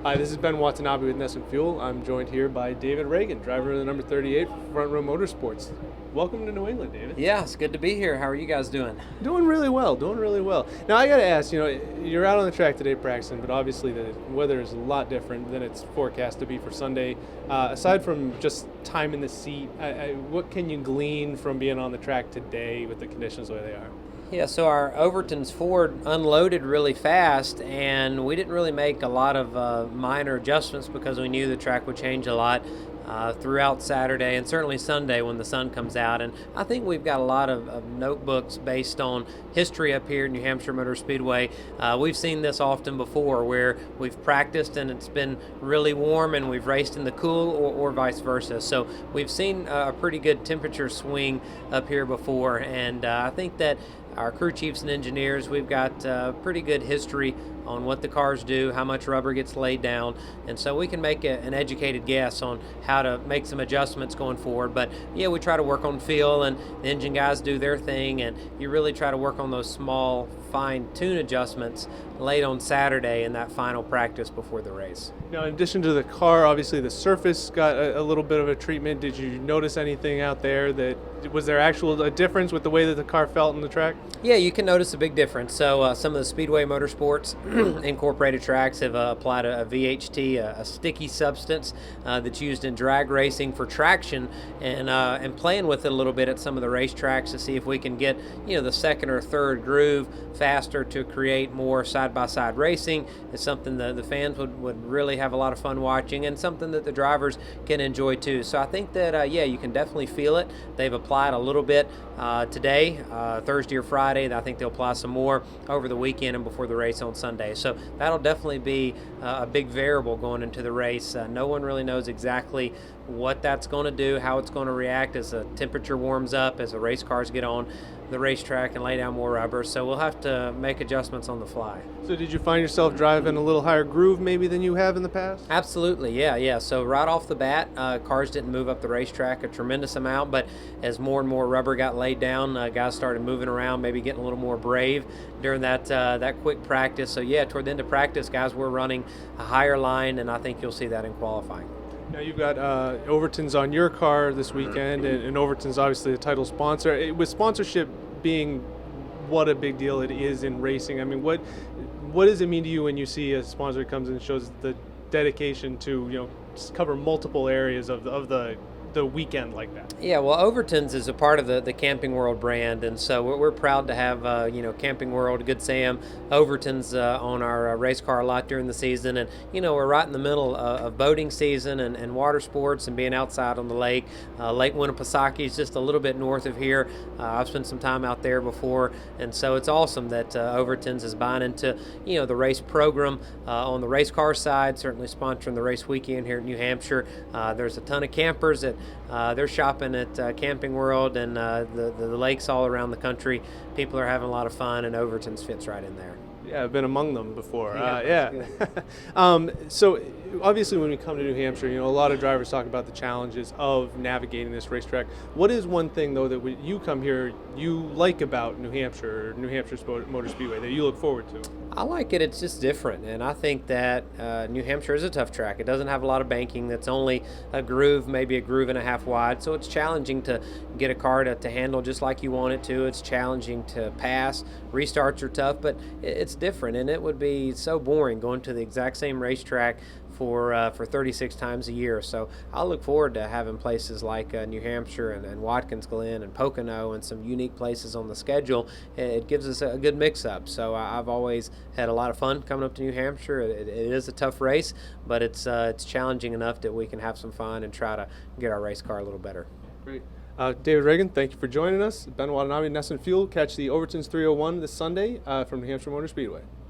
Hi, this is Ben Watanabe with Ness and Fuel. I'm joined here by David Ragan, driver of the number 38 Front Row Motorsports. Welcome to New England, David. Yeah, it's good to be here. How are you guys doing? Doing really well, doing really well. Now, I got to ask, you're out on the track today practicing, but obviously the weather is a lot different than it's forecast to be for Sunday. Aside from just time in the seat, what can you glean from being on the track today with the conditions the way they are? Yeah, so our Overton's Ford unloaded really fast, and we didn't really make a lot of minor adjustments because we knew the track would change a lot throughout Saturday and certainly Sunday when the sun comes out. And I think we've got a lot of notebooks based on history up here at New Hampshire Motor Speedway. We've seen this often before where we've practiced and it's been really warm and we've raced in the cool or vice versa. So we've seen a pretty good temperature swing up here before, and I think that our crew chiefs and engineers, we've got pretty good history on what the cars do, how much rubber gets laid down, and so we can make an educated guess on how to make some adjustments going forward. But yeah, we try to work on feel, and the engine guys do their thing, and you really try to work on those small fine-tune adjustments late on Saturday in that final practice before the race. Now, in addition to the car, obviously the surface got a little bit of a treatment. Did you notice anything out there was there a difference with the way that the car felt on the track? Yeah, you can notice a big difference. So some of the Speedway Motorsports incorporated tracks have applied a VHT, a sticky substance that's used in drag racing for traction, and playing with it a little bit at some of the racetracks to see if we can get the second or third groove faster to create more side-by-side racing. It's something that the fans would really have a lot of fun watching, and something that the drivers can enjoy too. So I think that you can definitely feel it. They've applied a little bit today, Thursday or Friday. I think they'll apply some more over the weekend and before the race on Sunday. So that'll definitely be a big variable going into the race. No one really knows exactly what that's going to do, how it's going to react as the temperature warms up, as the race cars get on the racetrack and lay down more rubber. So we'll have to make adjustments on the fly. So did you find yourself driving a little higher groove maybe than you have in the past? Absolutely, yeah. So right off the bat, cars didn't move up the racetrack a tremendous amount, but as more and more rubber got laid down, guys started moving around, maybe getting a little more brave during that quick practice. So yeah, toward the end of practice, guys were running a higher line, and I think you'll see that in qualifying. Now you've got Overton's on your car this weekend, and Overton's obviously the title sponsor. With sponsorship being what a big deal it is in racing, I mean, what does it mean to you when you see a sponsor comes in and shows the dedication to cover multiple areas of the weekend like that? Yeah, well, Overton's is a part of the Camping World brand, and so we're proud to have Camping World, Good Sam, Overton's on our race car a lot during the season. And we're right in the middle of boating season and water sports and being outside on the lake. Lake Winnipesaukee is just a little bit north of here. I've spent some time out there before, and so it's awesome that Overton's is buying into the race program on the race car side, certainly sponsoring the race weekend here in New Hampshire. There's a ton of campers that they're shopping at Camping World, and the lakes all around the country. People are having a lot of fun, and Overton's fits right in there. Yeah, I've been among them before. Yeah. So obviously when we come to New Hampshire, a lot of drivers talk about the challenges of navigating this racetrack. What is one thing, though, that when you come here, you like about New Hampshire, or New Hampshire Motor Speedway, that you look forward to? I like it. It's just different, and I think that New Hampshire is a tough track. It doesn't have a lot of banking. That's only a groove, maybe a groove and a half wide, so it's challenging to get a car to handle just like you want it to. It's challenging to pass. Restarts are tough, but it's different, and it would be so boring going to the exact same racetrack for 36 times a year. So I look forward to having places like New Hampshire and Watkins Glen and Pocono and some unique places on the schedule. It gives us a good mix-up. So I've always had a lot of fun coming up to New Hampshire. It is a tough race, but it's challenging enough that we can have some fun and try to get our race car a little better. Great. David Ragan, thank you for joining us. Ben Watanabe, Ness and Fuel. Catch the Overton's 301 this Sunday from New Hampshire Motor Speedway.